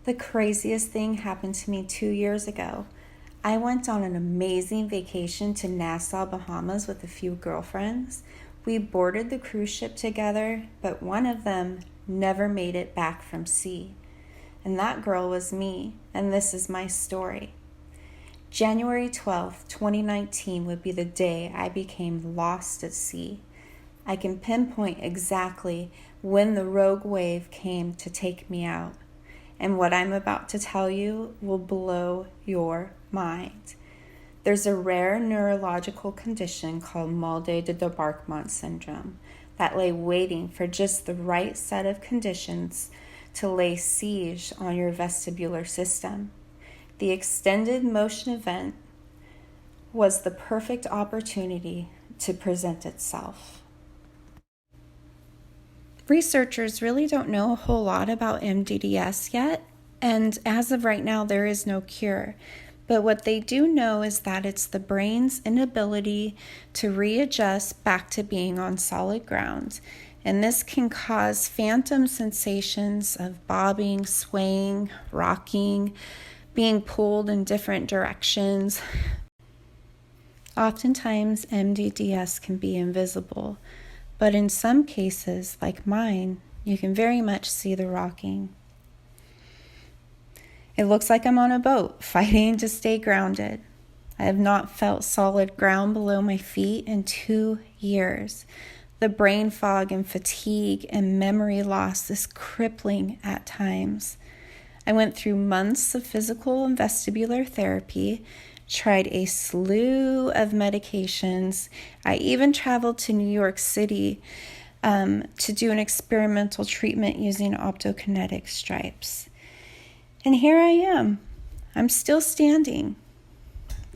The craziest thing happened to me 2 years ago. I went on an amazing vacation to Nassau, Bahamas with a few girlfriends. We boarded the cruise ship together, but one of them never made it back from sea. And that girl was me, and this is my story. January 12th, 2019 would be the day I became lost at sea. I can pinpoint exactly when the rogue wave came to take me out. And what I'm about to tell you will blow your mind. There's a rare neurological condition called Mal de Debarquement syndrome that lay waiting for just the right set of conditions to lay siege on your vestibular system. The extended motion event was the perfect opportunity to present itself. Researchers really don't know a whole lot about MDDS yet, and as of right now, there is no cure. But what they do know is that it's the brain's inability to readjust back to being on solid ground. And this can cause phantom sensations of bobbing, swaying, rocking, being pulled in different directions. Oftentimes, MDDS can be invisible. But in some cases, like mine, you can very much see the rocking. It looks like I'm on a boat, fighting to stay grounded. I have not felt solid ground below my feet in 2 years. The brain fog and fatigue and memory loss is crippling at times. I went through months of physical and vestibular therapy, tried a slew of medications. I even traveled to New York City to do an experimental treatment using optokinetic stripes. And here I am. I'm still standing.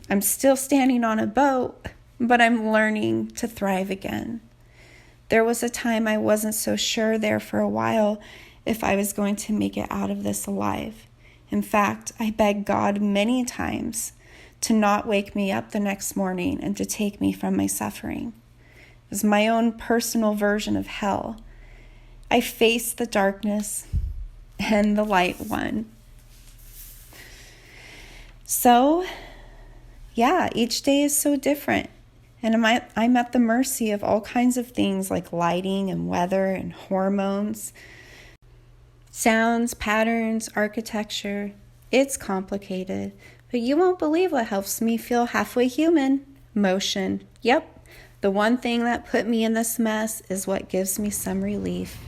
I'm still standing on a boat, but I'm learning to thrive again. There was a time I wasn't so sure there for a while if I was going to make it out of this alive. In fact, I begged God many times to not wake me up the next morning and to take me from my suffering. It was my own personal version of hell. I faced the darkness and the light won. So, each day is so different. And I'm at the mercy of all kinds of things like lighting and weather and hormones, sounds, patterns, architecture. It's complicated. But you won't believe what helps me feel halfway human. Motion. Yep. The one thing that put me in this mess is what gives me some relief.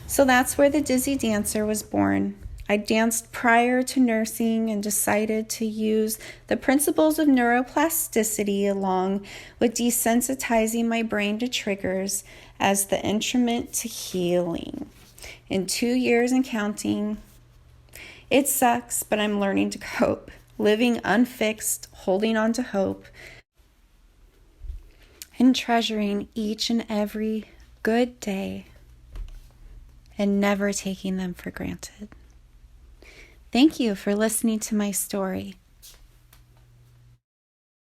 So that's where the Dizzy Dancer was born. I danced prior to nursing and decided to use the principles of neuroplasticity along with desensitizing my brain to triggers as the instrument to healing. In 2 years and counting, it sucks, but I'm learning to cope. Living unfixed, holding on to hope, and treasuring each and every good day, and never taking them for granted. Thank you for listening to my story.